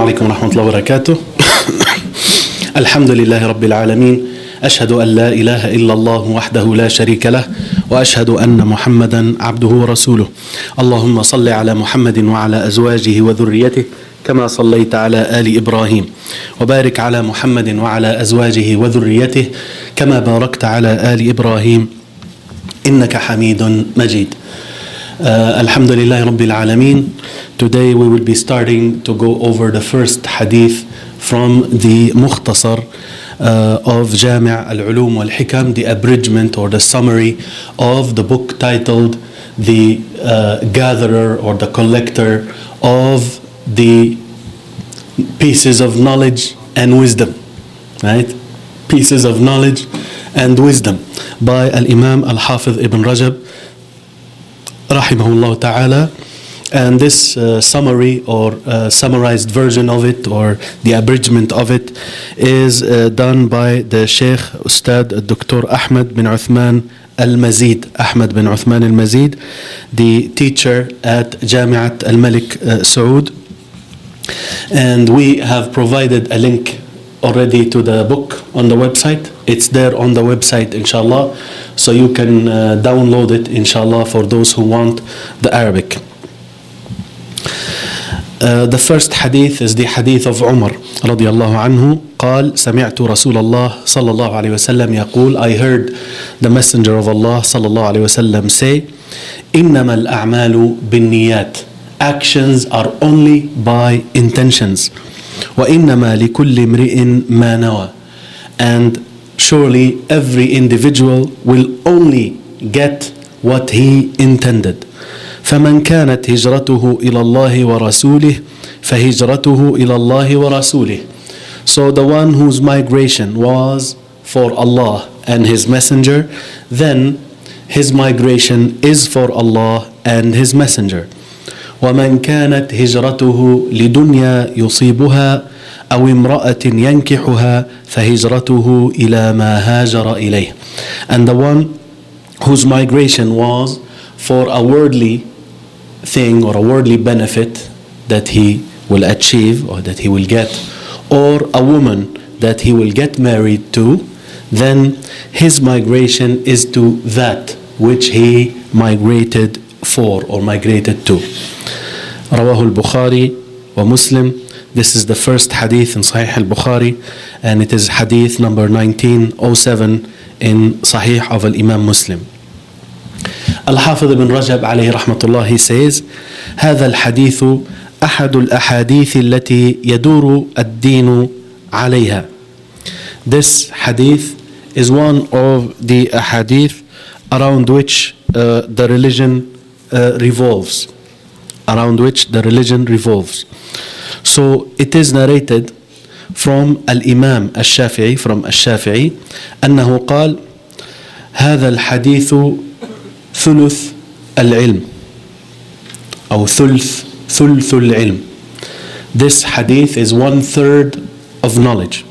عليكم ورحمة الله وبركاته. الحمد لله رب العالمين، أشهد أن لا إله إلا الله وحده لا شريك له، وأشهد أن محمدا عبده ورسوله. اللهم صل على محمد وعلى أزواجه وذريته كما صليت على آل إبراهيم، وبارك على محمد وعلى أزواجه وذريته كما باركت على آل إبراهيم إنك حميد مجيد. Alhamdulillah Rabbil Alameen. Today we will be starting to go over the first hadith from the Muktasar of Jame, العلوم والحكم, the abridgment or the summary of the book titled the gatherer or the collector of the pieces of knowledge and wisdom, right? Pieces of knowledge and wisdom by Al-Imam Al-Hafiz Ibn Rajab rahimahullah ta'ala. And this summary or summarized version of it, or the abridgment of it, is done by the Sheikh Ustad Dr. Ahmad bin Uthman المزيد, Ahmad bin Uthman المزيد, the teacher at Jami'at Al-Malik Saud. And we have provided a link already to the book on the website. It's there on the website, inshallah, so you can download it, inshallah, for those who want the Arabic. The first hadith is the hadith of Umar رضي الله عنه. قال: سمعت رسول الله صلى الله عليه وسلم يقول, I heard the messenger of Allah صلى الله عليه وسلم say, إنما الأعمال بالنيات. Actions are only by intentions. وإنما لكل امرئ ما نوى. And surely every individual will only get what he intended. فمن كانت هجرته إلى الله ورسوله فهجرته إلى الله ورسوله. So the one whose migration was for Allah and His Messenger, then his migration is for Allah and His Messenger. ومن كانت هجرته لدنيا يصيبها أو امرأة ينكحها فهجرته إلى ما هاجر إليه. And the one whose migration was for a worldly thing or a worldly benefit that he will achieve or that he will get, or a woman that he will get married to, then his migration is to that which he migrated for or migrated to. رواه البخاري ومسلم. This is the first hadith in Sahih al-Bukhari, and it is hadith number 1907 in Sahih of al-Imam Muslim. Al-Hafiz ibn Rajab alayhi rahmatullah, he says, هذا الحديث أحد الأحاديث التي يدور الدين عليها. This hadith is one of the ahadith around which the religion revolves. Around which the religion revolves. So it is narrated from Al-Imam Al-Shafi'i, from Al-Shafi'i, أنه قال: هذا الحديث ثلث العلم أو ثلث العلم. This hadith is 1/3 of knowledge.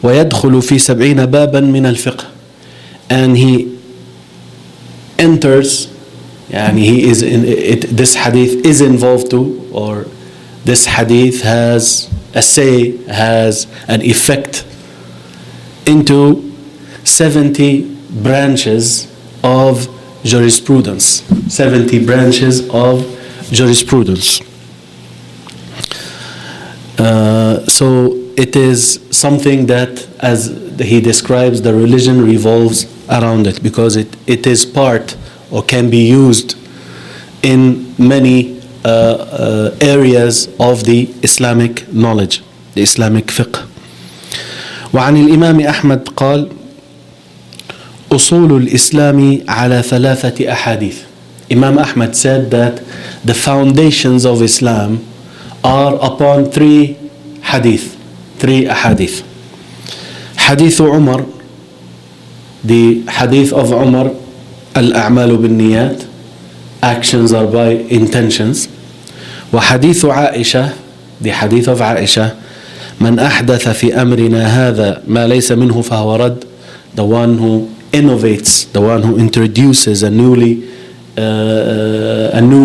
ويدخل في 70 بابا من الفقه. And he enters, يعني he is in it, this hadith is involved to, or this hadith has a say, has an effect into 70 branches of jurisprudence. 70 branches of jurisprudence. So it is something that, as he describes, the religion revolves around it, because it is part or can be used in many areas of the Islamic knowledge, the Islamic fiqh. وعن الإمام أحمد قال: أصول الإسلام على 3 أحاديث. Imam Ahmad said that the foundations of Islam are upon 3 hadith, 3 ahadith. Hadith Umar, the hadith of Umar, الأعمال بالنيات, actions are by intentions. وحديث عائشة, the hadith of Aisha, من أحدث في أمرنا هذا ما ليس منه فهو رد, the one who innovates, the one who introduces a new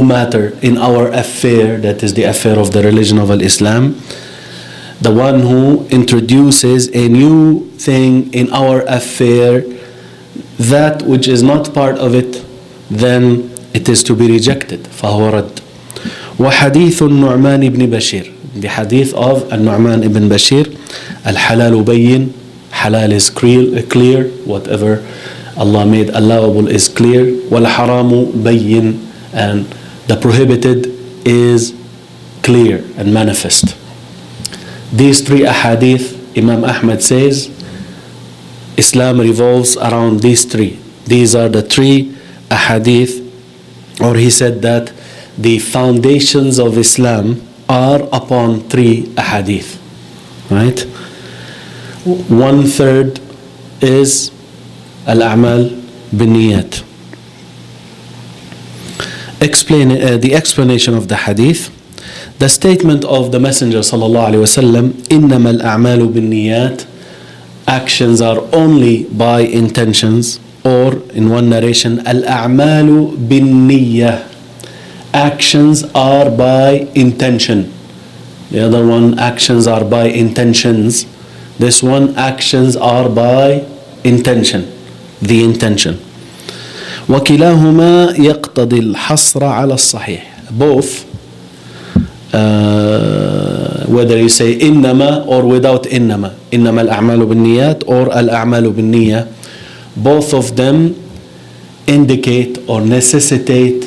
matter in our affair, that is the affair of the religion of Islam, the one who introduces a new thing in our affair, that which is not part of it, then it is to be rejected. فهو رد. وحديث النعمان بن بشير, the hadith of النعمان ibn Bashir, الحلال بين, halal is clear, whatever Allah made allowable is clear. والحرام بين, and the prohibited is clear and manifest. These three ahadith, Imam Ahmad says, Islam revolves around these three. These are the three ahadith, or he said that the foundations of Islam are upon three ahadith. Right? 1/3 is al-a'mal bin-niyat. The explanation of the hadith. The statement of the Messenger sallallahu alaihi wasallam, إنما الأعمال بالنيات, actions are only by intentions, or in one narration, الأعمال بالنية, actions are by intention. The other one, actions are by intentions. This one, actions are by intention, the intention. وكلاهما يقتضي الحصر على الصحيح. Both, whether you say إنما or without إنما, إنما الأعمال بالنيات or الأعمال بالنية, both of them indicate or necessitate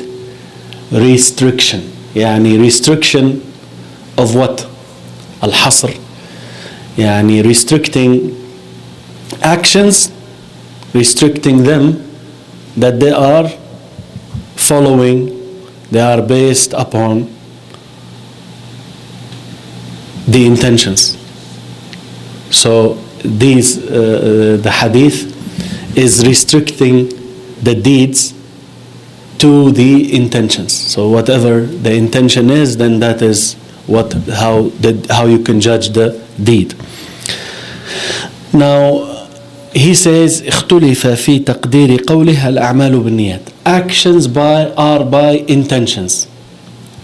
restriction. يعني restriction of what? الحصر. يعني restricting actions, restricting them, that they are following, they are based upon the intentions. So these the hadith is restricting the deeds to the intentions. So whatever the intention is, then that is how you can judge the deed. Now he says اختلف في تقدير قوله الأعمال بالنيات. Actions are by intentions.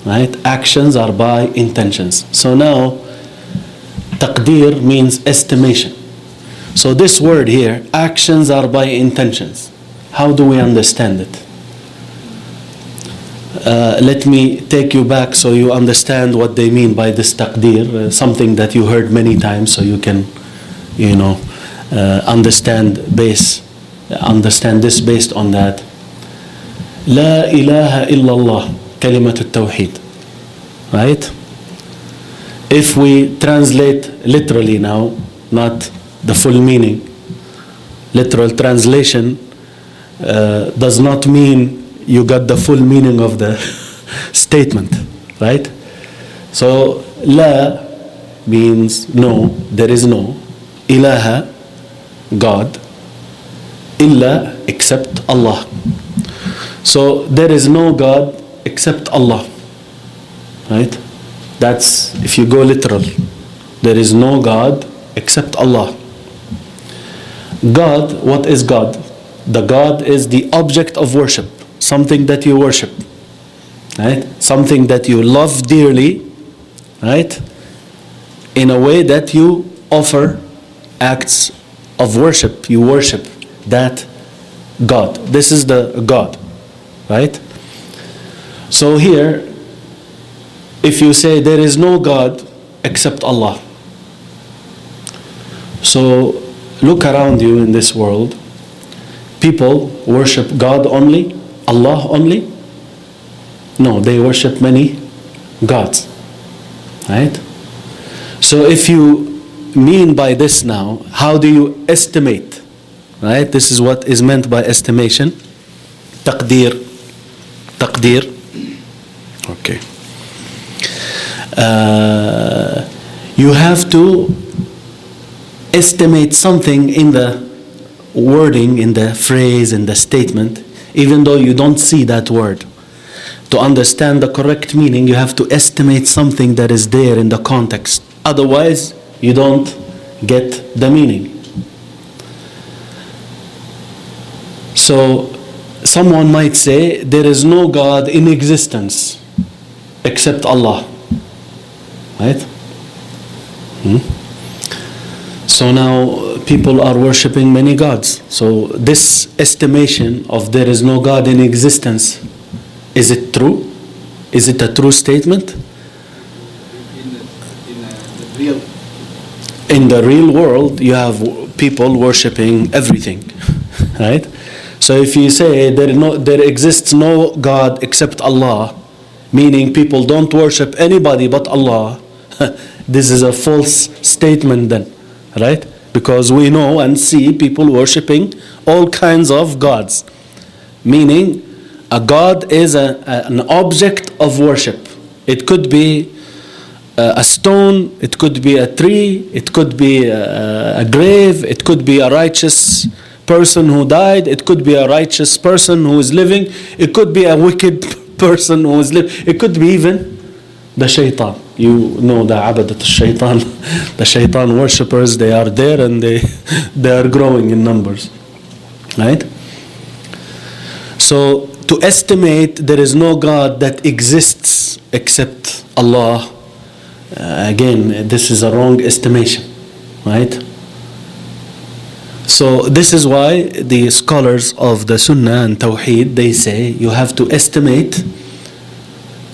Right? Actions are by intentions. So now taqdir means estimation. So this word here, actions are by intentions. How do we understand it? Let me take you back so you understand what they mean by this taqdir, something that you heard many times, so you can, understand this based on that. لا إله إلا الله, كلمة التوحيد. Right? If we translate literally now, not the full meaning, literal translation does not mean you got the full meaning of the statement, right? So la means no, there is no. Ilaha, God. Illa, except Allah. So there is no God except Allah, right? That's if you go literal. There is no God except Allah. God, what is God? The God is the object of worship, something that you worship, right? Something that you love dearly, right? In a way that you offer acts of worship. You worship that God. This is the God, right? So here, if you say there is no God except Allah, so look around you in this world. People worship God only, Allah only? No, they worship many gods, right? So if you mean by this now, how do you estimate, right? This is what is meant by estimation. Taqdir. Okay. You have to estimate something in the wording, in the phrase, in the statement, even though you don't see that word. To understand the correct meaning, you have to estimate something that is there in the context. Otherwise, you don't get the meaning. So, someone might say, there is no God in existence except Allah. Right? So now people are worshipping many gods. So this estimation of there is no God in existence, is it true? Is it a true statement? In the real world, you have people worshipping everything, right? So if you say there exists no God except Allah, meaning people don't worship anybody but Allah, this is a false statement then, right? Because we know and see people worshipping all kinds of gods, meaning a god is an object of worship. It could be a stone, it could be a tree, it could be a grave, it could be a righteous person who died, it could be a righteous person who is living, it could be a wicked person who is living, it could be even the shaitan. You know the abadat shaitan, the shaitan worshippers, they are there and they are growing in numbers, right? So to estimate there is no God that exists except Allah, again, this is a wrong estimation, right? So this is why the scholars of the Sunnah and Tawheed, they say you have to estimate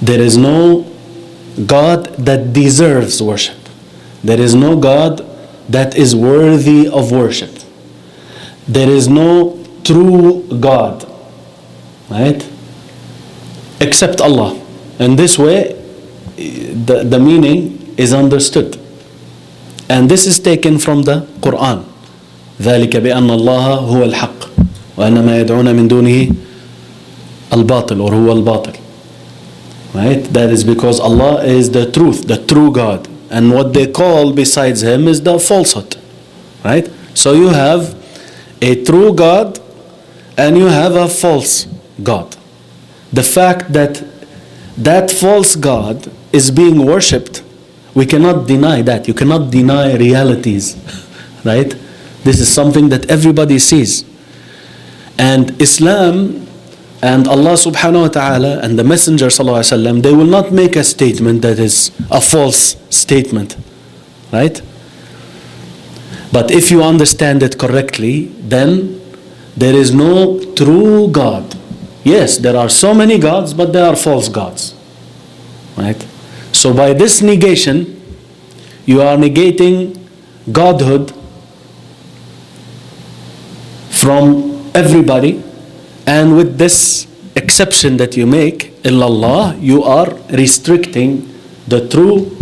there is no God that deserves worship. There is no God that is worthy of worship. There is no true God, right? Except Allah. And this way, the meaning is understood. And this is taken from the Quran. ذلك بأن الله هو الحق وأن ما يدعون من دونه الباطل or هو الباطل. Right? That is because Allah is the truth, the true God. And what they call besides Him is the falsehood. Right? So you have a true God and you have a false God. The fact that that false God is being worshipped, we cannot deny that. You cannot deny realities. Right? This is something that everybody sees. And Islam and Allah subhanahu wa ta'ala and the Messenger sallallahu alaihi wasallam, they will not make a statement that is a false statement, right? But if you understand it correctly, then there is no true God. Yes, there are so many gods, but they are false gods, right? So by this negation, you are negating godhood from everybody. And with this exception that you make, illallah, you are restricting the true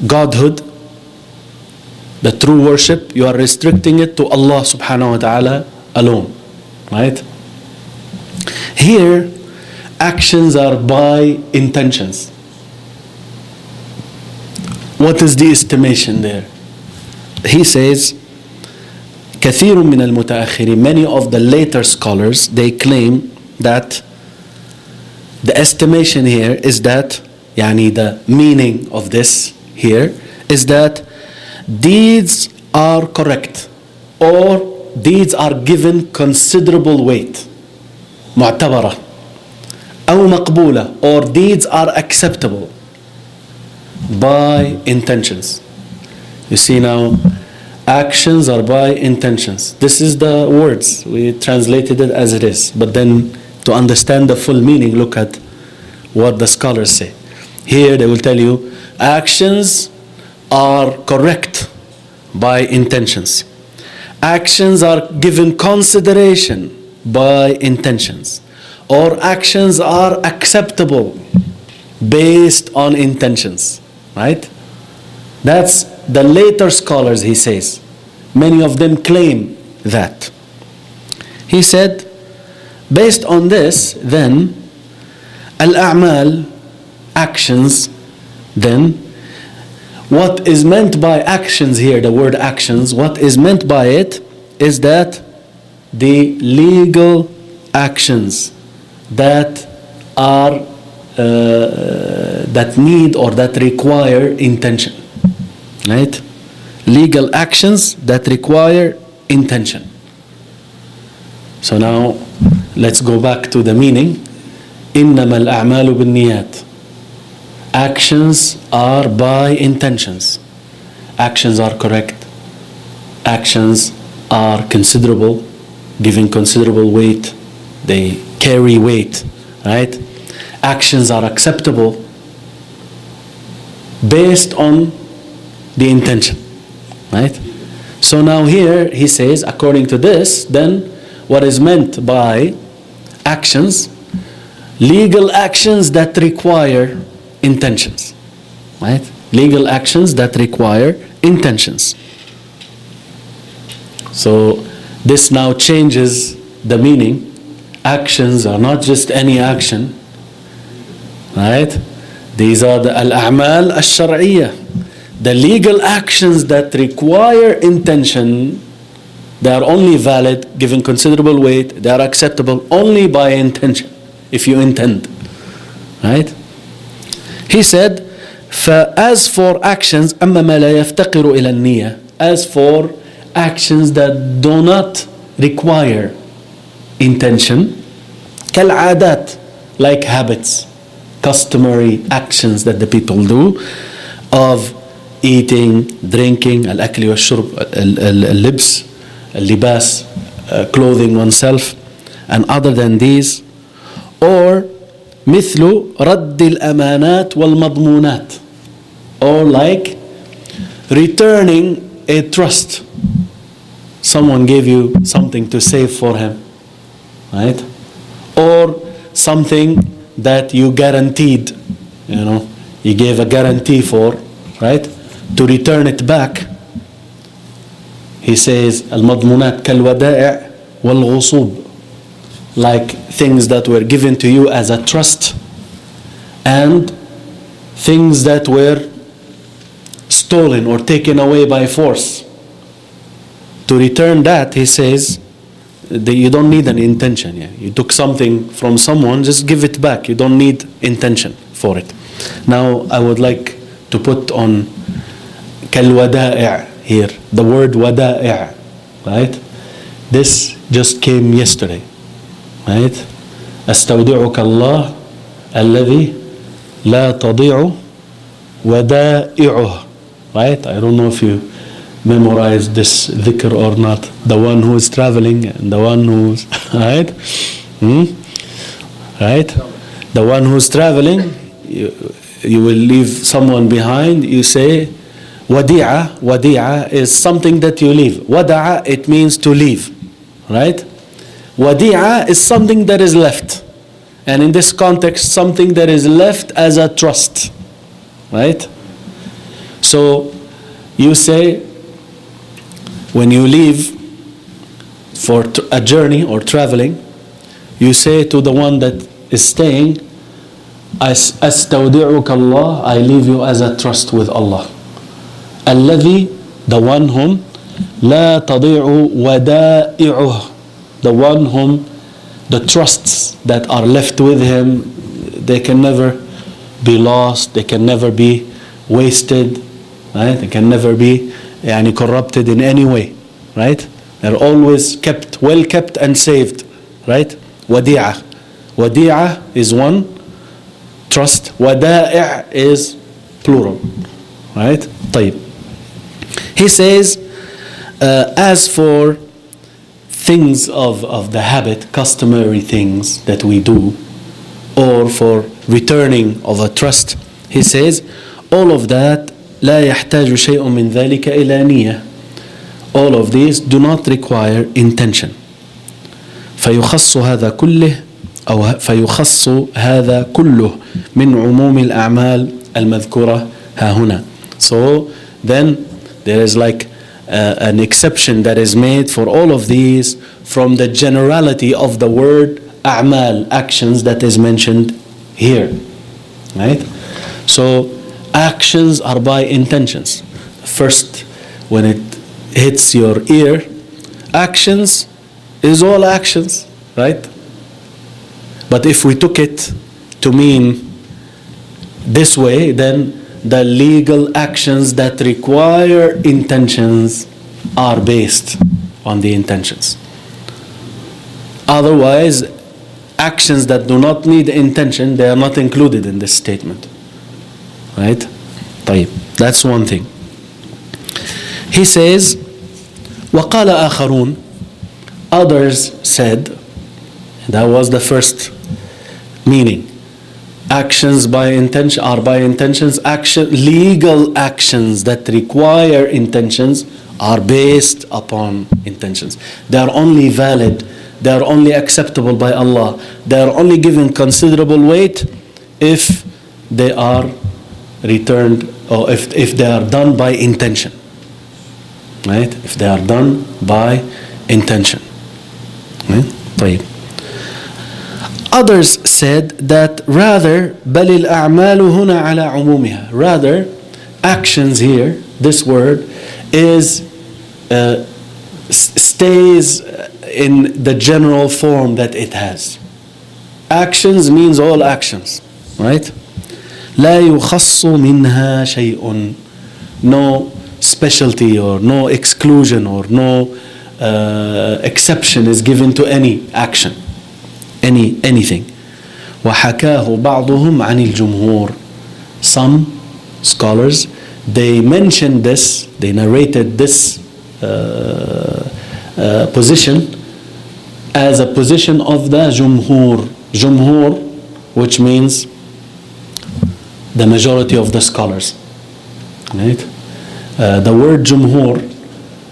godhood, the true worship, you are restricting it to Allah subhanahu wa ta'ala alone. Right? Here, actions are by intentions. What is the estimation there? He says, كثير من المتأخرين, many of the later scholars, they claim that the estimation here is that, يعني the meaning of this here is that deeds are correct or deeds are given considerable weight, معتبرة أو مقبولة, or deeds are acceptable by intentions. You see now, actions are by intentions. This is the words. We translated it as it is. But then to understand the full meaning, look at what the scholars say. Here they will tell you, actions are correct by intentions. Actions are given consideration by intentions. Or actions are acceptable based on intentions. Right? That's the later scholars, he says. Many of them claim that. He said, based on this, then, al-a'mal, actions, then, what is meant by actions here, the word actions, what is meant by it is that the legal actions that are, that need or that require intention. Right? Legal actions that require intention. So now let's go back to the meaning. إنما الأعمال بالنيات. Actions are by intentions. actions are correct, actions are considerable, giving considerable weight, they carry weight, right? Actions are acceptable based on the intention, right? So now here he says, according to this, then what is meant by actions, legal actions that require intentions, right? Legal actions that require intentions. So this now changes the meaning. Actions are not just any action, right? These are the al-a'mal al-shar'iyyah, the legal actions that require intention. They are only valid, given considerable weight, they are acceptable only by intention, if you intend, right? He said, as for actions, أما ما لا يفتقر إلى النية, as for actions that do not require intention, كالعادات, like habits, customary actions that the people do, of eating, drinking, الأكل والشرب, اللبس, اللباس, clothing oneself, and other than these, or مثل رد الأمانات والمضمونات, or like returning a trust. Someone gave you something to save for him, right? Or something that you guaranteed, you gave a guarantee for, right? To return it back. He says, المضمونات كالودائع والغصوب, like things that were given to you as a trust and things that were stolen or taken away by force. To return that, he says, that you don't need an intention. Yeah? You took something from someone, just give it back. You don't need intention for it. Now, I would like to put on كالودائع here, the word ودائع, right? This just came yesterday, right? أستودعك الله الذي لا تضيع ودائعه, right? I don't know if you memorize this dhikr or not. The one who is traveling and the one who's, right? Right? The one who's traveling, you will leave someone behind, you say, wadi'a is something that you leave. Wada'a, it means to leave, right? Wadi'a is something that is left. And in this context, something that is left as a trust, right? So, you say, when you leave for a journey or traveling, you say to the one that is staying, أستودعك الله, I leave you as a trust with Allah. الذي, the one whom, لا تضيع ودائعه, the one whom the trusts that are left with him, they can never be lost, they can never be wasted, right? They can never be corrupted in any way, right? They're always kept, well kept and saved, right? Wadi'ah. Wadi'ah is one, trust. Wada'i' is plural, right? طيب. He says, as for things of the habit, customary things that we do, or for returning of a trust, he says, all of that لا يحتاج شيء من ذلك إلى نية. All of these do not require intention. فيخص هذا كله من عموم الأعمال المذكورة ها هنا. So then there is like an exception that is made for all of these from the generality of the word أعمال, actions, that is mentioned here, right? So actions are by intentions. First, when it hits your ear, actions is all actions, right? But if we took it to mean this way, then the legal actions that require intentions are based on the intentions. Otherwise, actions that do not need intention, they are not included in this statement. Right? طيب, that's one thing. He says, وَقَالَ آخَرُونَ, others said, that was the first meaning. Actions by intention are by intentions. Legal actions that require intentions are based upon intentions. They are only valid, they are only acceptable by Allah, they are only given considerable weight if they are returned, or if they are done by intention. Right? If they are done by intention. Right? طيب. Others said that rather بل الأعمال هنا على عمومها. Rather, actions here, this word is stays in the general form that it has. Actions means all actions, right? لا يخص منها شيء. No specialty or no exclusion or no exception is given to any action, anything. وحكاه بعضهم عن الجمهور. Some scholars, they mentioned this, they narrated this position as a position of the jumhur. Jumhur, which means the majority of the scholars. Right? The word jumhur,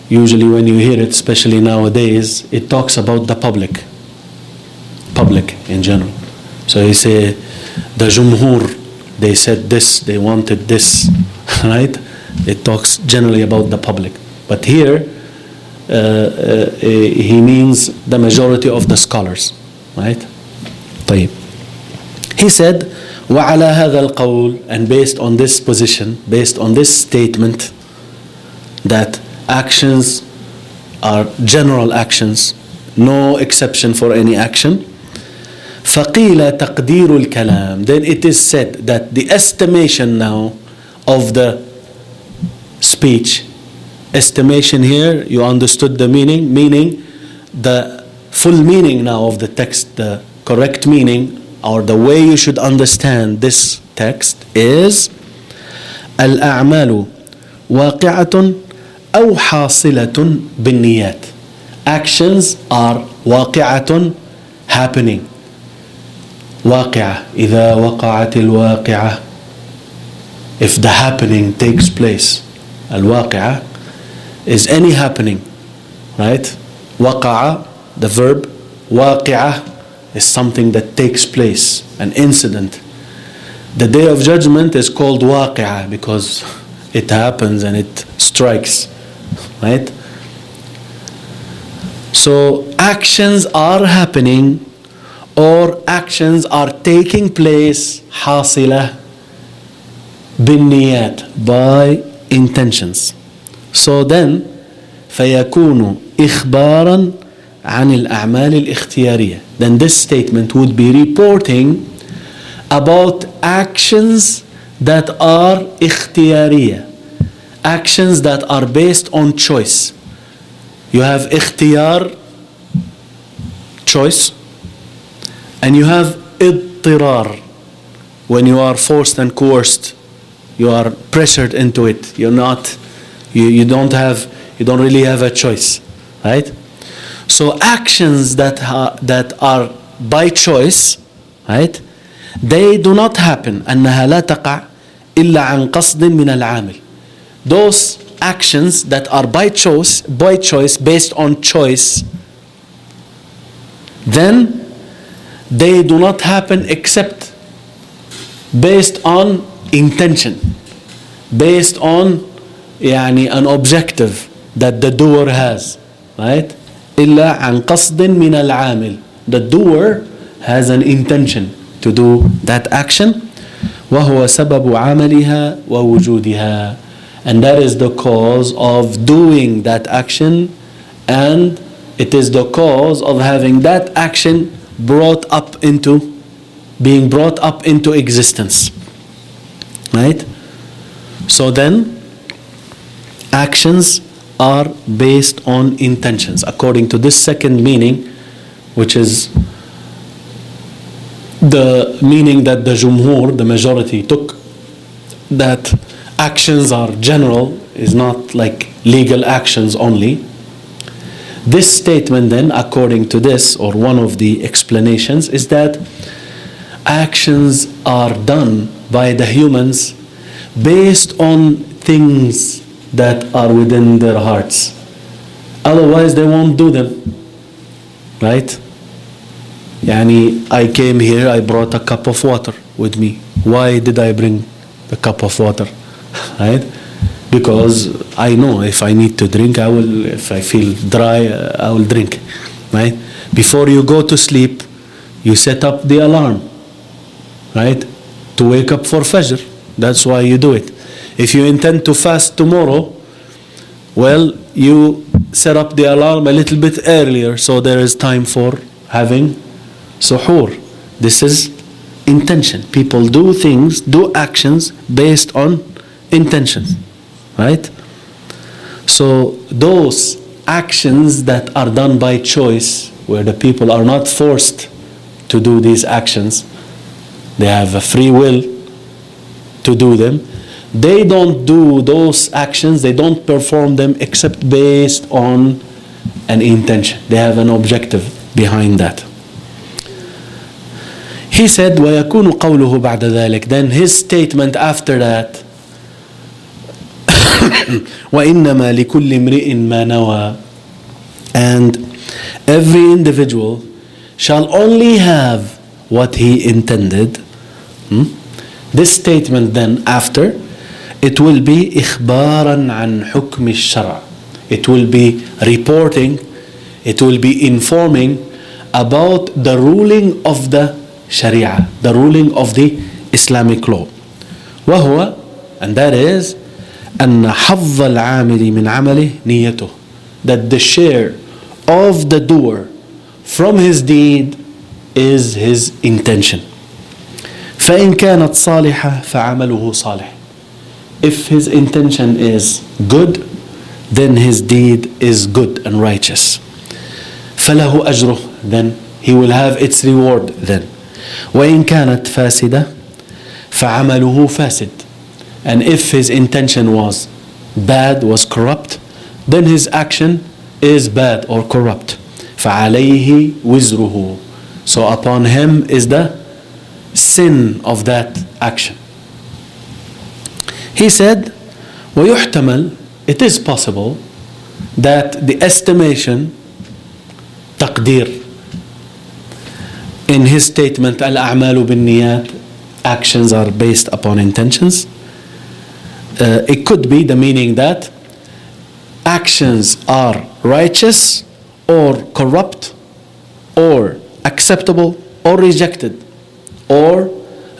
usually when you hear it, especially nowadays, it talks about the public in general. So you say the jumhur, they said this, they wanted this, right? It talks generally about the public. But here, he means the majority of the scholars, right? طيب. He said, وعلى هذا القول, and based on this position, based on this statement, that actions are general actions, no exception for any action. فقيل تقدير الكلام. Then it is said that the estimation now of the speech, estimation here, you understood the meaning the full meaning now of the text, the correct meaning, or the way you should understand this text is الأعمال واقعة أو حاصلة بالنيات. Actions are واقعة, happening. واقعة, إذا وقعت الواقعة, if the happening takes place. الواقعة is any happening, right? وقع, the verb. واقعة is something that takes place, an incident. The day of judgment is called واقعة because it happens and it strikes, right? So actions are happening or actions are taking place حاصلة بالنيات, by intentions. So then فيكون إخبارا عن الأعمال الاختيارية. Then this statement would be reporting about actions that are اختيارية, actions that are based on choice. You have اختيار, choice, and you have اضطرار, when you are forced and coerced, you are pressured into it. You're not, you don't really have a choice, right? So actions that are by choice, right? They do not happen. أنها لا تقع إلا عن قصد من العامل. Those actions that are by choice, based on choice, then they do not happen except based on intention, based on an objective that the doer has, right? إلا عن قصد من العامل. The doer has an intention to do that action. وهو سبب عملها ووجودها. And that is the cause of doing that action, and it is the cause of having that action being brought up into existence, right? So then actions are based on intentions according to this second meaning, which is the meaning that the jumhur, the majority, took, that actions are general, is not like legal actions only. This statement then, according to this, or one of the explanations, is that actions are done by the humans based on things that are within their hearts. Otherwise they won't do them. Right? Yani, I came here, I brought a cup of water with me. Why did I bring the cup of water? Right? Because I know if I need to drink, I will. If I feel dry, I will drink. Right? Before you go to sleep, you set up the alarm. Right? To wake up for Fajr. That's why you do it. If you intend to fast tomorrow, well, you set up the alarm a little bit earlier so there is time for having suhoor. This is intention. People do things, do actions based on intentions. Right? So those actions that are done by choice, where the people are not forced to do these actions, they have a free will to do them. They don't do those actions, they don't perform them except based on an intention. They have an objective behind that. He said, وَيَكُونُ قَوْلُهُ بَعْدَ ذَلك. Then his statement after that, وَإِنَّمَا لِكُلِّ امْرِئٍ مَا نَوَى. And every individual shall only have what he intended. This statement then after, it will be إخبارا عن حكم الشرع. It will be reporting, it will be informing about the ruling of the Sharia, the ruling of the Islamic law. وهو, and that is أن حظ العامل من عمله نيته. That the share of the doer from his deed is his intention. فإن كانت صالحة فعمله صالح. If his intention is good, then his deed is good and righteous. فله أجره, then he will have its reward then. وإن كانت فاسدة فعمله فاسد. And if his intention was bad, was corrupt, then his action is bad or corrupt. فعليه وزره. So upon him is the sin of that action. He said, ويحتمل, it is possible that the estimation, تقدير, in his statement, الأعمال بالنيات, actions are based upon intentions. It could be the meaning that actions are righteous or corrupt or acceptable or rejected or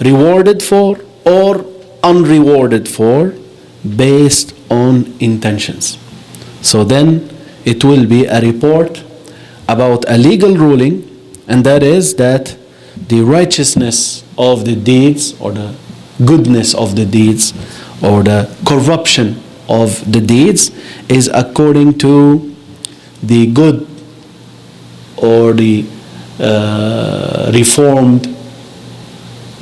rewarded for or unrewarded for based on intentions. So then it will be a report about a legal ruling, and that is that the righteousness of the deeds or the goodness of the deeds or the corruption of the deeds is according to the good or the reformed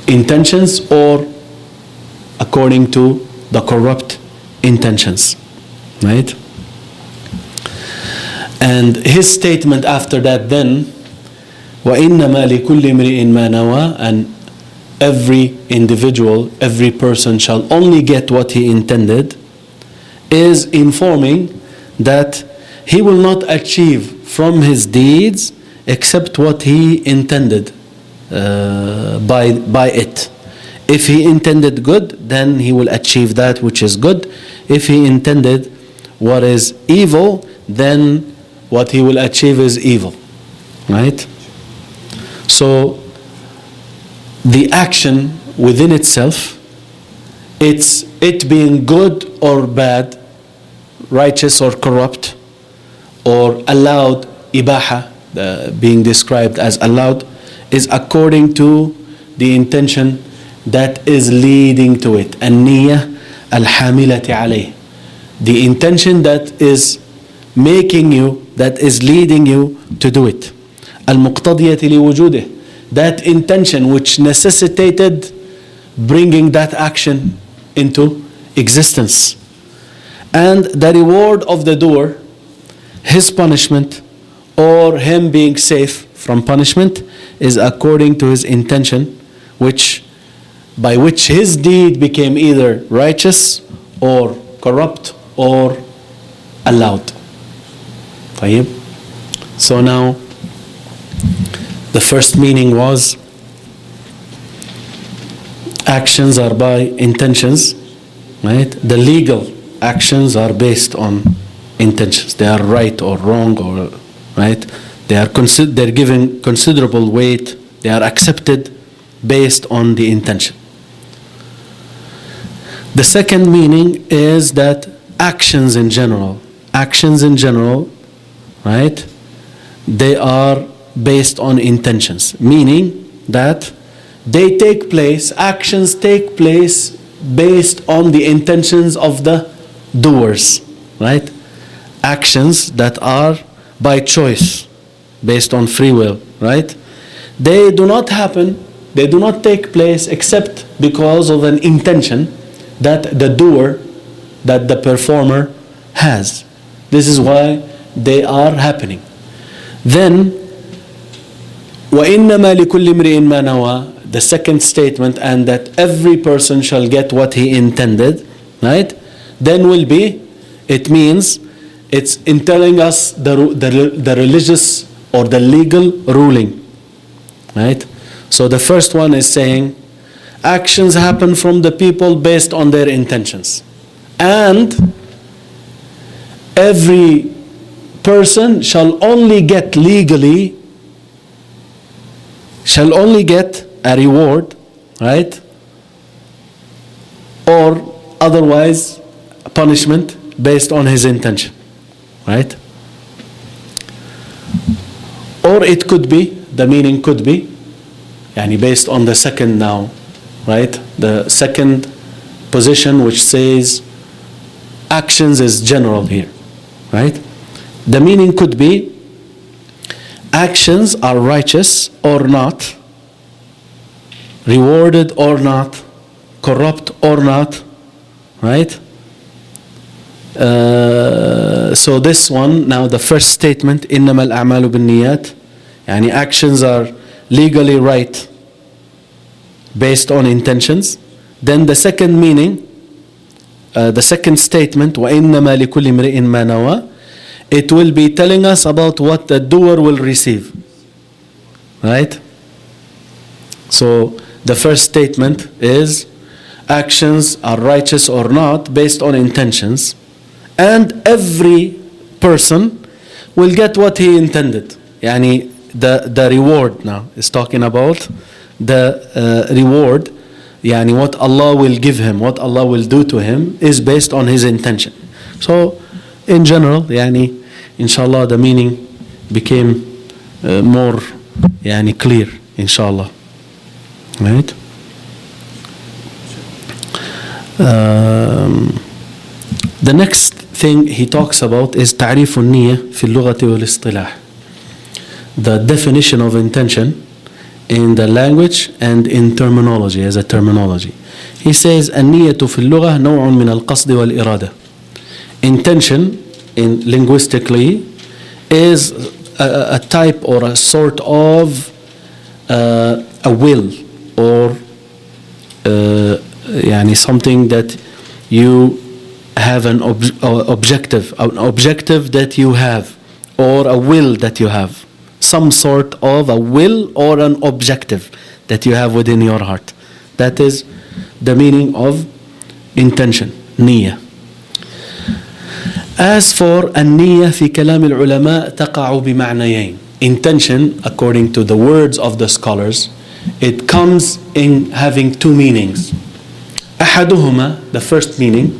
intentions or according to the corrupt intentions. Right? And his statement after that then, وَإِنَّمَا لِكُلِّ امْرِئٍ مَا نَوَى, and every individual, every person shall only get what he intended, is informing that he will not achieve from his deeds except what he intended by it. If he intended good, then he will achieve that which is good. If he intended what is evil, then what he will achieve is evil. Right? So the action within itself, it's it being good or bad, righteous or corrupt, or allowed, ibaha, being described as allowed, is according to the intention that is leading to it. النية الحاملة عليه. The intention that is making you, that is leading you to do it. المقتضية لوجوده. That intention which necessitated bringing that action into existence. And the reward of the doer, his punishment, or him being safe from punishment, is according to his intention, by which his deed became either righteous or corrupt or allowed. طيب. So now, the first meaning was actions are by intentions, right? The legal actions are based on intentions. They are right or wrong, or right? They're given considerable weight. They are accepted based on the intention. The second meaning is that actions in general, right? They are based on intentions, meaning that actions take place based on the intentions of the doers, right? Actions that are by choice, based on free will, right? They do not take place except because of an intention that the doer, that the performer has. This is why they are happening. Then, وَإِنَّمَا لِكُلِّ امْرِئٍ مَّا نَوَى, the second statement, and that every person shall get what he intended, right? Then will be, it means, it's in telling us the religious or the legal ruling, right? So the first one is saying, actions happen from the people based on their intentions. And every person shall only get a reward, right? Or otherwise punishment based on his intention, right? Or it could be, the meaning could be, based on the second now, right? The second position which says actions is general here, right? The meaning could be actions are righteous or not, rewarded or not, corrupt or not, right? So this one, now the first statement, إنما الأعمال بالنيات, actions are legally right based on intentions. Then the second meaning, the second statement, وَإِنَّمَا لِكُلِّ امْرِئٍ مَّا نَوَى, it will be telling us about what the doer will receive, right? So the first statement is actions are righteous or not based on intentions, and every person will get what he intended. The reward now is talking about the reward, what Allah will give him, what Allah will do to him is based on his intention. So in general, inshallah, the meaning became more clear, inshallah, right? The next thing he talks about is تعريف النية في اللغة والاصطلاح, the definition of intention in the language and in terminology, as a terminology. He says النية في اللغة نوع من القصد والإرادة. Intention in linguistically is a type or a sort of a will, or something that you have an objective that you have, or a will that you have, some sort of a will or an objective that you have within your heart. That is the meaning of intention, نية. As for النية في كلام العلماء تقع بمعنيين. Intention, according to the words of the scholars, it comes in having two meanings. أحدهما, the first meaning,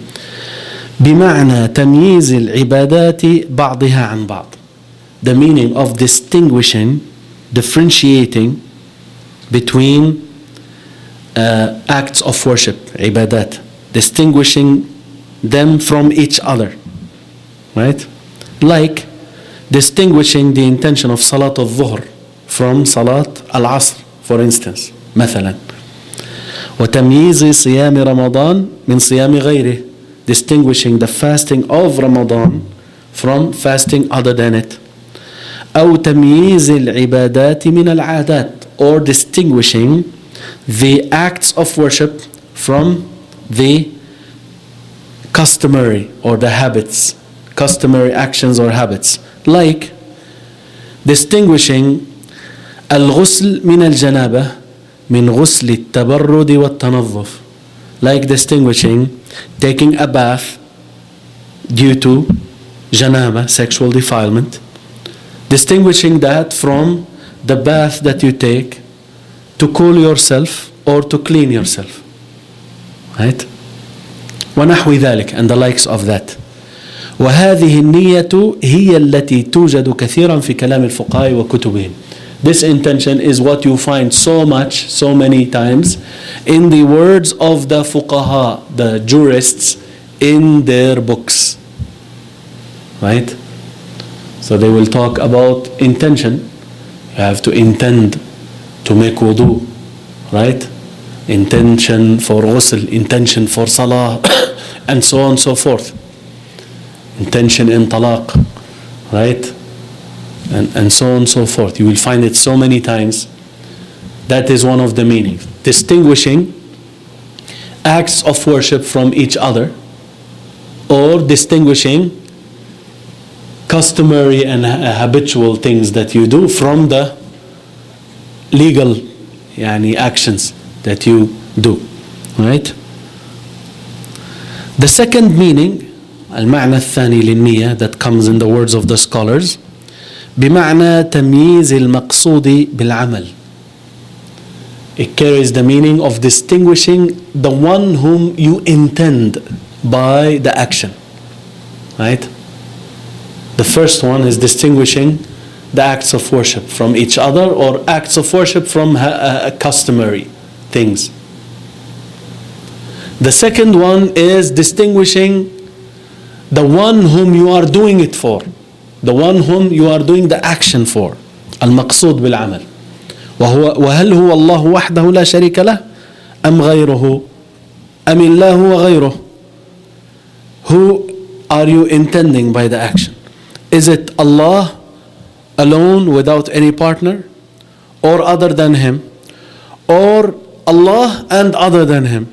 بمعنى تمييز العبادات بعضها عن بعض. The meaning of distinguishing, differentiating between acts of worship, عبادات, distinguishing them from each other, right? Like distinguishing the intention of Salat al-Dhuhr from Salat al-Asr, for instance, مثلا. وتمييز صيام رمضان من صيام غيره. distinguishing the fasting of Ramadan from fasting other than it. أو تمييز العبادات من العادات, or distinguishing the acts of worship from the customary or the habits, customary actions or habits, like distinguishing الغسل من الجنابة من غسل التبرد والتنظف, like distinguishing taking a bath due to janaba, sexual defilement, distinguishing that from the bath that you take to cool yourself or to clean yourself, right? ونحو ذلك, and the likes of that. وهذه النية هي التي توجد كثيرا في كلام الفقهاء وكتبهم. This intention is what you find so many times in the words of the fuqaha, the jurists, in their books, right? So they will talk about intention. You have to intend to make wudu, right? Intention for ghusl, intention for salah, and so on and so forth. Intention in talaq, right? And so on and so forth. You will find it so many times. That is one of the meanings. Distinguishing acts of worship from each other, or distinguishing customary and habitual things that you do from the legal actions that you do, right? The second meaning, المعنى الثاني للنية, that comes in the words of the scholars, بمعنى تمييز المقصود بالعمل. It carries the meaning of distinguishing the one whom you intend by the action, right? The first one is distinguishing the acts of worship from each other, or acts of worship from customary things. The second one is distinguishing the one whom you are doing it for, the one whom you are doing the action for. المقصود بالعمل. وهل هو الله وحده لا شريك له أم غيره أم الله وغيره. Who are you intending by the action? Is it Allah alone without any partner, or other than Him, or Allah and other than Him,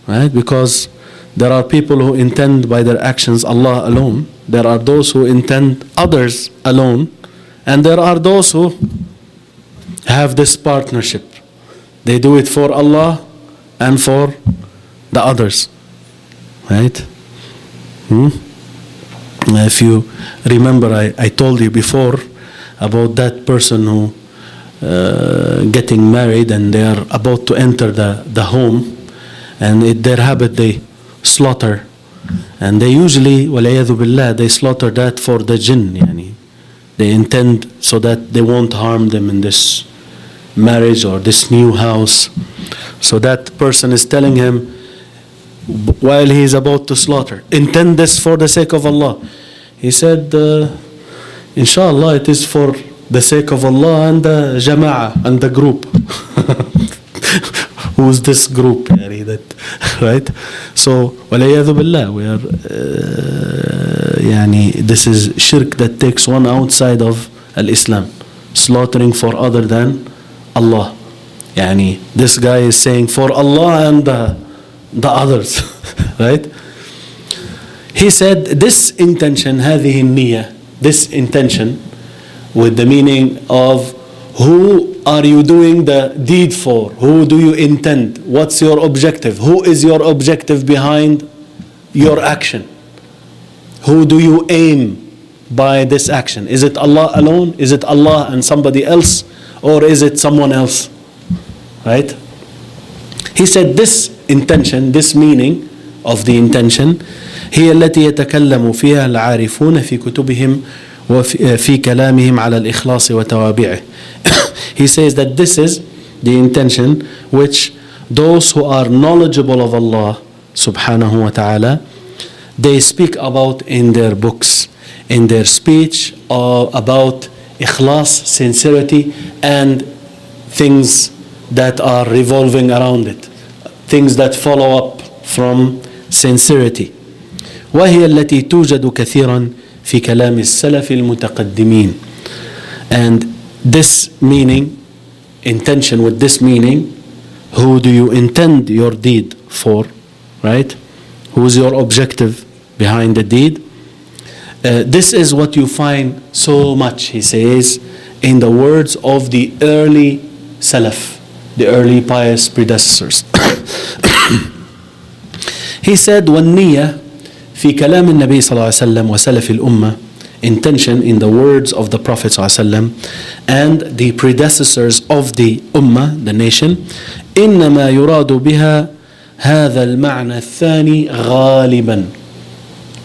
right? Because there are people who intend by their actions Allah alone, there are those who intend others alone, and there are those who have this partnership. They do it for Allah and for the others, right? If you remember, I told you before about that person who getting married, and they are about to enter the home, and their habit, they slaughter, and they usually, وَالْعِيَاذُ بِاللَّهِ, they slaughter that for the jinn, they intend so that they won't harm them in this marriage or this new house. So that person is telling him, while he is about to slaughter, intend this for the sake of Allah. He said, inshallah, it is for the sake of Allah and the Jama'a and the group. Who's this group? Right? So, وَالْعِيَاذُ بِاللَّهِ, we are, this is shirk that takes one outside of al-Islam, slaughtering for other than Allah. This guy is saying for Allah and the others, right? He said this intention, هذه النية, this intention, with the meaning of who are you doing the deed for? Who do you intend? What's your objective? Who is your objective behind your action? Who do you aim by this action? Is it Allah alone? Is it Allah and somebody else? Or is it someone else? Right? He said this intention, this meaning of the intention, هي التي يتكلم فيها العارفون في كتبهم وفي كلامهم على الإخلاص وتوابعه. He says that this is the intention which those who are knowledgeable of Allah subhanahu wa ta'ala, they speak about in their books, in their speech, about ikhlas, sincerity, and things that are revolving around it, things that follow up from sincerity. وهي التي توجد كثيرا في كلام السلف المتقدمين. And this meaning, intention with this meaning, who do you intend your deed for, right? Who is your objective behind the deed? This is what you find so much, he says, in the words of the early Salaf, the early pious predecessors. He said, وَالنِّيَّةِ في كلام النبي صلى الله عليه وسلم وسلف الأمة, intention in the words of the Prophet صلى الله عليه وسلم and the predecessors of the Ummah, the nation, إنما يراد بها هذا المعنى الثاني غالبا.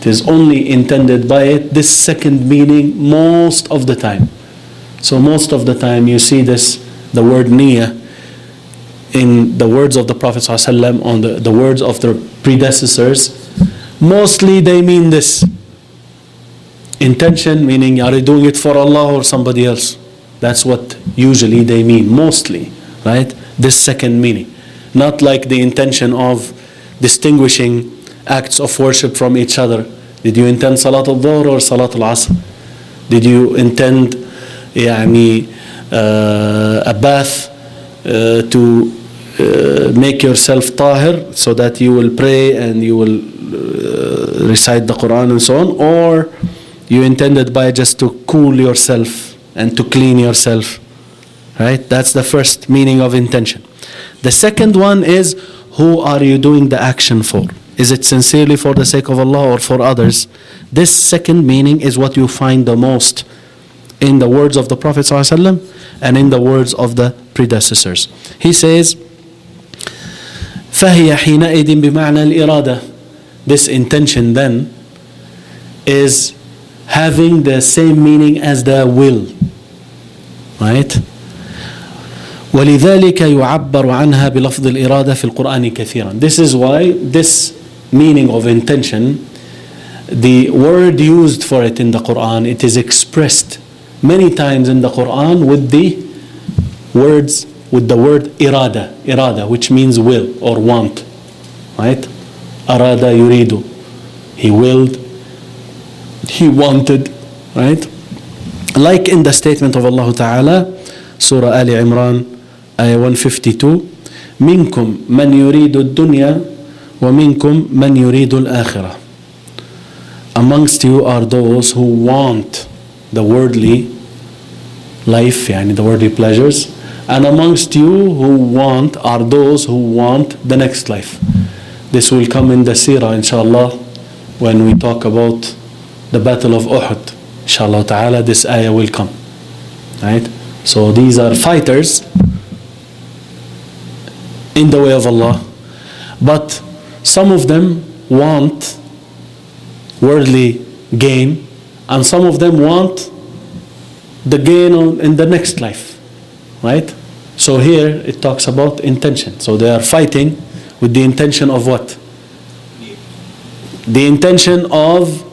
It is only intended by it this second meaning most of the time. So most of the time you see this, the word niyyah, in the words of the Prophet ﷺ, on the words of the predecessors, mostly they mean this. Intention, meaning are you doing it for Allah or somebody else? That's what usually they mean, mostly, right? This second meaning. Not like the intention of distinguishing acts of worship from each other. Did you intend Salat al-Dhuhr or Salat al-Asr? Did you intend a bath to make yourself tahir so that you will pray and you will recite the Quran and so on, or you intended by just to cool yourself and to clean yourself, right? That's the first meaning of intention. The second one is, who are you doing the action for? Is it sincerely for the sake of Allah or for others? This second meaning is what you find the most in the words of the Prophet ﷺ and in the words of the predecessors. He says, فَهِيَ حِينَئِذٍ بِمَعْنَى الْإِرَادَةِ. This intention then is having the same meaning as the will, right? وَلِذَلِكَ يُعَبَّرُ عَنْهَا بِلَفْظِ الْإِرَادَةِ فِي الْقُرْآنِ كَثِيرًا. This is why this meaning of intention, the word used for it in the Quran, it is expressed many times in the Quran with the words, with the word irada, which means will or want, right? Arada yuridu, he willed, he wanted, right? Like in the statement of Allah Ta'ala, Surah Ali Imran, ayah 152, منكم من يريد الدنيا ومنكم من يريد الآخرة. Amongst you are those who want the worldly life, the worldly pleasures, and amongst you who want are those who want the next life. This will come in the seerah, inshallah, when we talk about the battle of Uhud. Inshallah ta'ala, this ayah will come, right? So these are fighters in the way of Allah, but some of them want worldly gain, and some of them want the gain in the next life, right? So here it talks about intention. So they are fighting with the intention of what? The intention of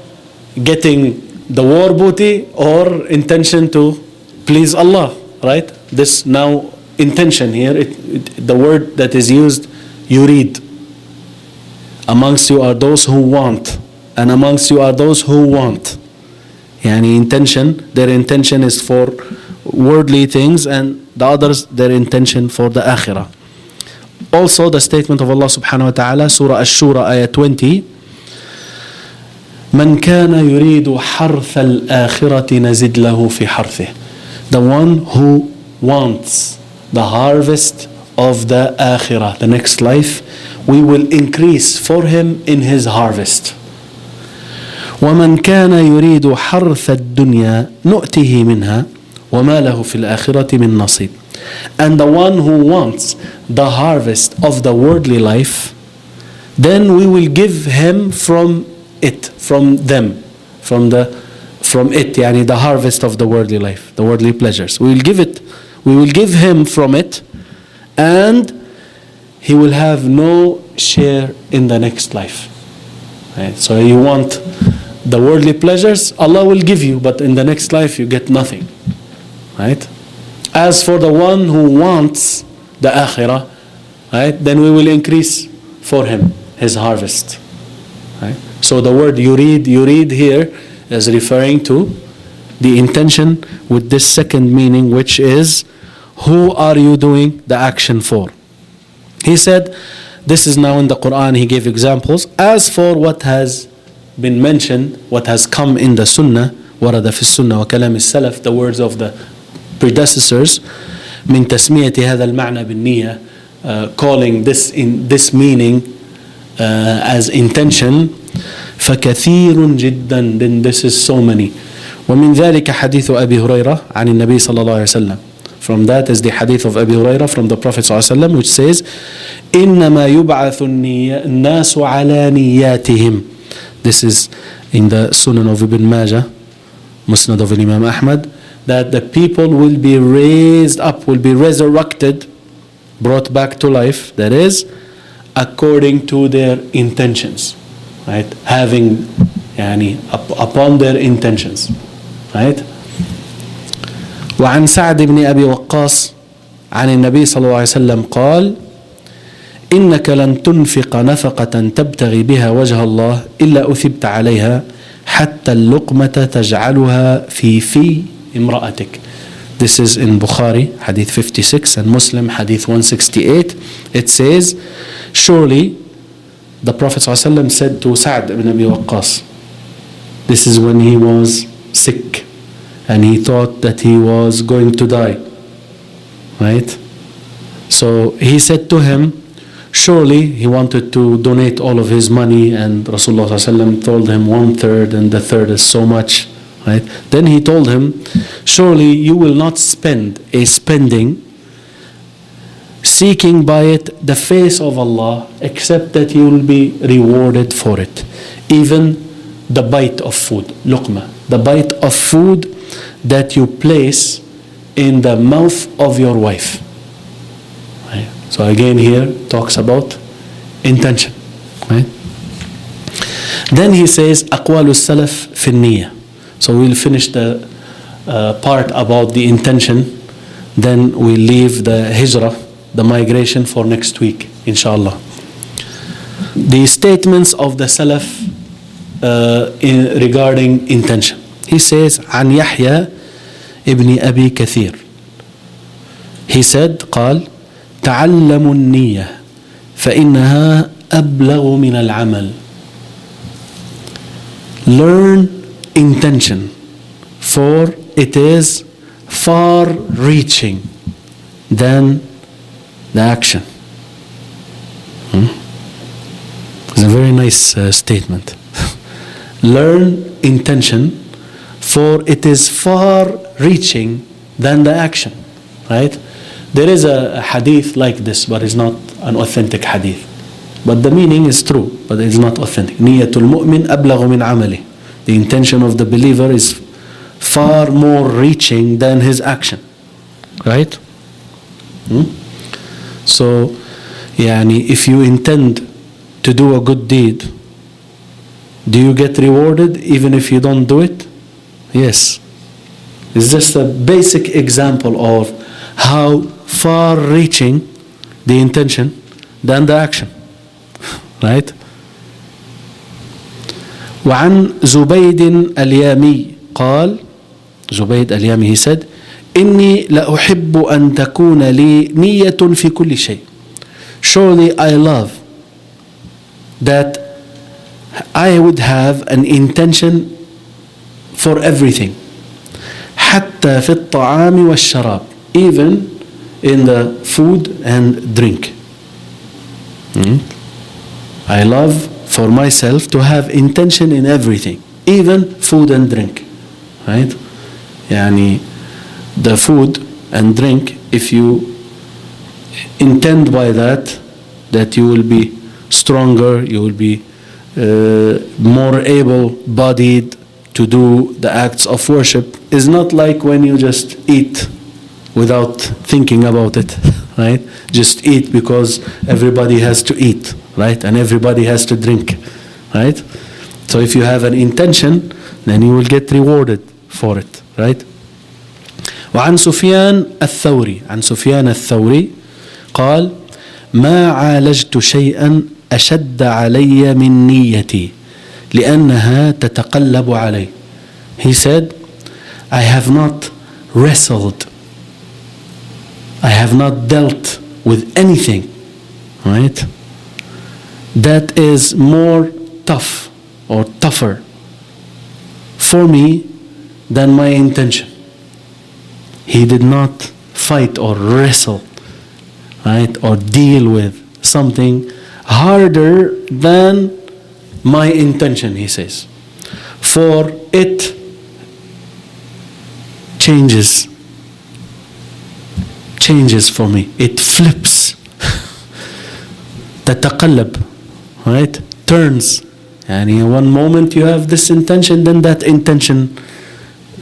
getting the war booty or intention to please Allah, right? This now intention here, the word that is used, yurid. Amongst you are those who want, and amongst you are those who want. Intention, their intention is for worldly things, and the others, their intention for the akhirah. Also the statement of Allah subhanahu wa ta'ala, Surah Ash-Shura, ayah 20, من كان يريد حرث الآخرة نزد له في حرثه. The one who wants the harvest of the akhirah, the next life, we will increase for him in his harvest. ومن كان يريد حرث الدنيا نؤته منها وما له في الآخرة من نصيب. And the one who wants the harvest of the worldly life, then we will give him from it, from them, from it, the harvest of the worldly life, the worldly pleasures. We will give him from it, and he will have no share in the next life. Right? So you want the worldly pleasures, Allah will give you, but in the next life you get nothing. Right? As for the one who wants the akhirah, right, then we will increase for him his harvest. Right? So the word yurid here is referring to the intention with this second meaning, which is, who are you doing the action for? He said, this is now in the Quran, he gave examples. As for what has been mentioned, what has come in the Sunnah, ورد في السنة وكلام السلف, the words of the predecessors, من تسمية هذا المعنى بالنية, calling this meaning as intention, فكثير جدا, then this is so many. ومن ذلك حديث أبي هريرة عن النبي صلى الله عليه وسلم. From that is the hadith of Abi Hurairah from the Prophet صلى الله عليه وسلم, which says, إنما يبعث الناس على نياتهم. This is in the Sunan of Ibn Majah, Musnad of Imam Ahmad, that the people will be raised up, will be resurrected, brought back to life, that is, according to their intentions, right? Having, upon their intentions, right? وعن سعد بن أبي وقاص عن النبي صلى الله عليه وسلم قال إنك لن تنفق نفقة تبتغي بها وجه الله إلا أثبت عليها حتى اللقمة تجعلها في امرأتك. This is in Bukhari, Hadith 56, and Muslim, Hadith 168. It says, surely the Prophet ﷺ said to Sa'd ibn Abi Waqqas, this is when he was sick and he thought that he was going to die, right? So he said to him, surely he wanted to donate all of his money, and Rasulullah ﷺ told him 1/3 and the third is so much, right? Then he told him, surely you will not spend a spending seeking by it the face of Allah except that you will be rewarded for it. Even the bite of food, luqma, the bite of food that you place in the mouth of your wife. Right? So again here talks about intention. Right? Then he says أقوال السلف في النية. So we'll finish the part about the intention, then we'll leave the hijrah, the migration, for next week, inshallah. The statements of the Salaf regarding intention. He says عن يحيى ابن أبي كثير. He said, قال تعلموا النية فإنها أبلغ من العمل. Learn intention, for it is far reaching than the action. It's a very nice statement. Learn intention, for it is far reaching than the action. Right? There is a hadith like this, but it's not an authentic hadith. But the meaning is true, but it's not authentic. Niyatul mu'min ablagu min amali. The intention of the believer is far more reaching than his action. Right? So, if you intend to do a good deed, do you get rewarded even if you don't do it? Yes. It's just a basic example of how far reaching the intention than the action. Right? وعن زبيد اليامي قال, زبيد اليامي, he said, إني لأحب أن تكون لي نية في كل شيء. Surely I love that I would have an intention for everything. حتى في الطعام والشراب, even in the food and drink. I love for myself to have intention in everything, even food and drink. Right? The food and drink, if you intend by that you will be stronger, you will be more able-bodied to do the acts of worship, is not like when you just eat without thinking about it, right? Just eat because everybody has to eat, right? And everybody has to drink, right? So if you have an intention, then you will get rewarded for it, right? وعن سفيان الثوري, عن سفيان الثوري قال ما عالجت شيئا أشد علي من نيتي لأنها تتقلب علي. He said, I have not wrestled, I have not dealt with anything, right, that is more tough or tougher for me than my intention. He did not fight or wrestle, right, or deal with something harder than my intention, he says. For it changes for me. It flips. تتقلب, right? Turns. يعني one moment you have this intention, then that intention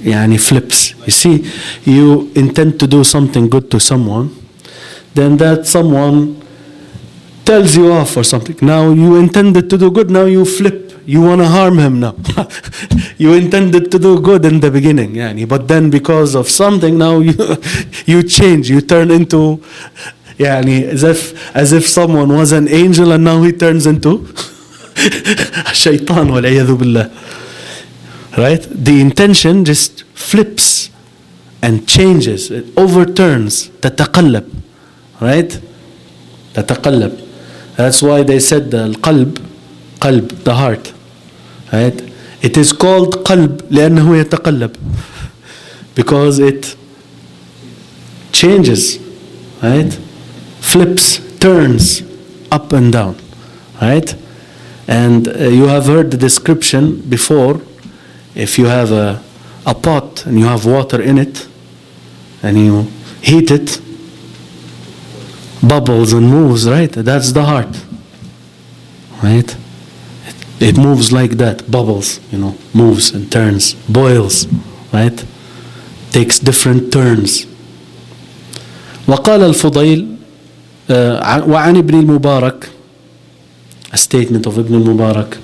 يعني flips. You see, you intend to do something good to someone, then that someone tells you off or something. Now you intended to do good, now you flip. You want to harm him now. You intended to do good in the beginning, يعني, but then because of something now you change, you turn into يعني as if someone was an angel and now he turns into shaitan والعياذ بالله. Right? The intention just flips and changes, it overturns. تتقلب, right? تتقلب. That's why they said the qalb, the heart, right? It is called qalb لأنه يتقلب, because it changes, right? Flips, turns up and down, right? And you have heard the description before. If you have a pot and you have water in it and you heat it, bubbles and moves, right? That's the heart, right? It moves like that, bubbles, moves and turns, boils, right? Takes different turns. وقال الفضيل وعن ابن المبارك, a statement of Ibn al-Mubarak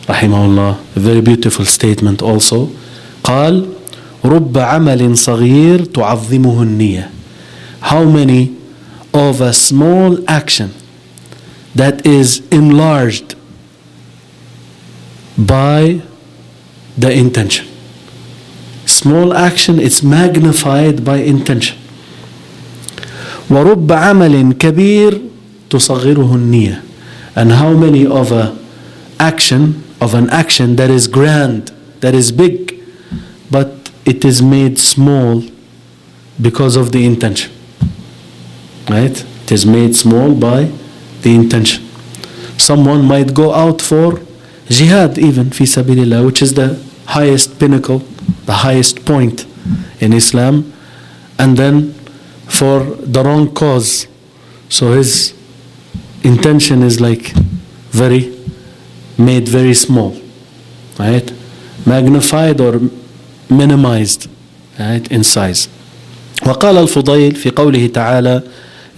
رحمه الله, a very beautiful statement also. قال رب عمل صغير تعظمه النية. How many of a small action that is enlarged by the intention. Small action, it's magnified by intention. ورب عمل كبير تصغره النية. And how many of an action that is grand, that is big, but it is made small because of the intention, right? It is made small by the intention. Someone might go out for jihad, even fi sabilillah, which is the highest pinnacle, the highest point in Islam, and then for the wrong cause, so his intention is like made very small, right? Magnified or minimized, right, in size. وقال الفضيل في قوله تعالى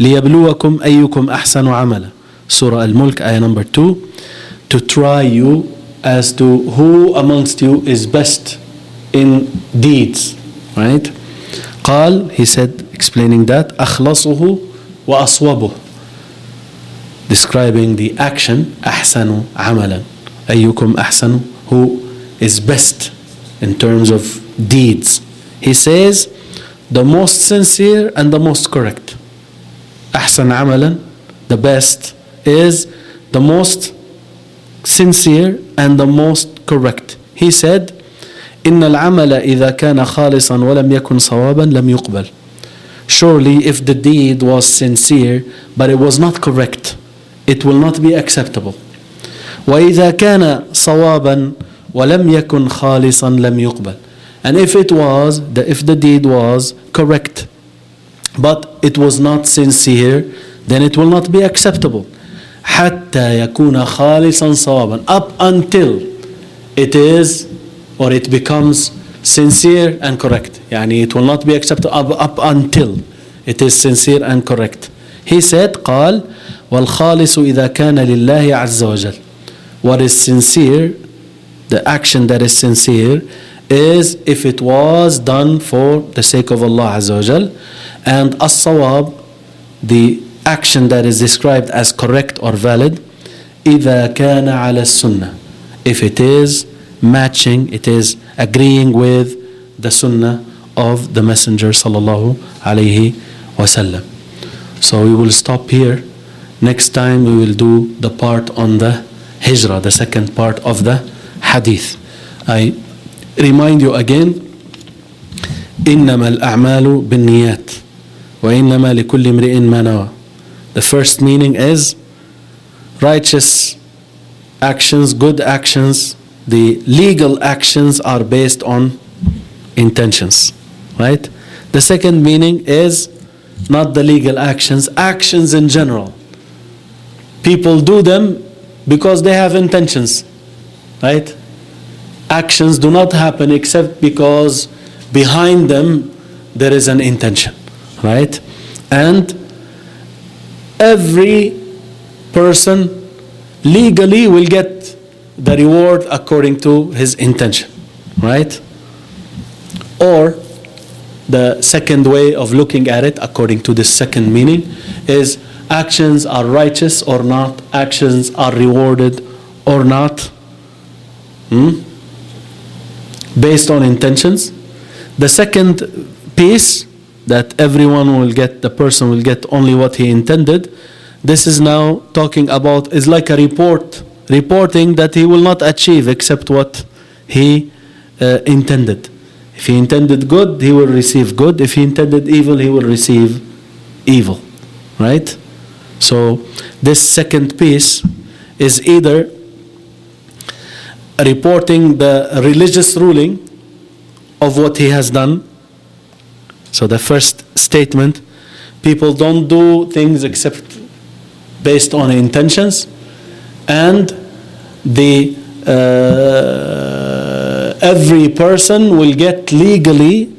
ليبلوكم أيكم أحسن عملا, Surah Al-Mulk, ayah number 2, to try you as to who amongst you is best in deeds, right? قال, he said, explaining that, أخلصه وأصوبه, describing the action, أحسن عملا, أيكم أحسن, who is best in terms of deeds. He says, the most sincere and the most correct. أحسن عملا, the best, is the most sincere and the most correct. He said, إن العمل إذا كان خالصا ولم يكن صوابا لم يقبل. Surely if the deed was sincere but it was not correct, it will not be acceptable. وإذا كان صوابا ولم يكن خالصا لم يقبل. And if the deed was correct but it was not sincere, then it will not be acceptable. حتى يكون خالصا صوابا, up until it is or it becomes sincere and correct. يعني it will not be acceptable up until it is sincere and correct. He said, قال والخالص إذا كان لله عز وجل. What is sincere, the action that is sincere, is if it was done for the sake of Allah Azza wa Jal. And as-sawab, the action that is described as correct or valid, إذا كان على السنة, if it is matching, it is agreeing with the sunnah of the Messenger sallallahu alayhi wasallam. So we will stop here. Next time we will do the part on the hijrah, the second part of the hadith. I remind you again, إنما الأعمال بالنيات وإنما لكل امرئ ما نوى. The first meaning is righteous actions, good actions, the legal actions are based on intentions, right? The second meaning is not the legal actions, actions in general. People do them because they have intentions, right? Actions do not happen except because behind them there is an intention, right? And every person legally will get the reward according to his intention, right? Or the second way of looking at it, according to this second meaning, is actions are righteous or not, actions are rewarded or not, based on intentions. The second piece, that everyone will get, the person will get only what he intended. This is now talking about, is like a reporting that he will not achieve except what he intended. If he intended good, he will receive good. If he intended evil, he will receive evil, right? So this second piece is either reporting the religious ruling of what he has done. So the first statement, people don't do things except based on intentions, and the every person will get legally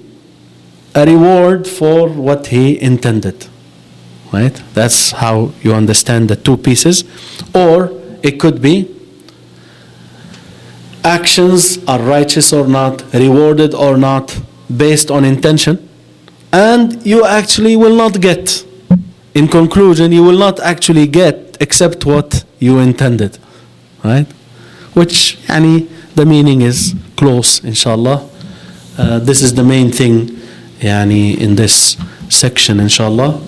a reward for what he intended, right? That's how you understand the two pieces. Or it could be actions are righteous or not, rewarded or not, based on intention, and you actually will not get, in conclusion, you will not actually get except what you intended, right? Which, the meaning is close, inshallah. This is the main thing, in this section, inshallah.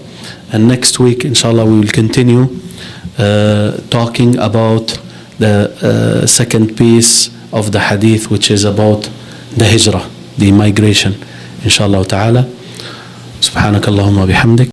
And next week, inshallah, we will continue talking about the second piece of the hadith, which is about the hijrah, the migration, inshallah ta'ala. سبحانك اللهم وبحمدك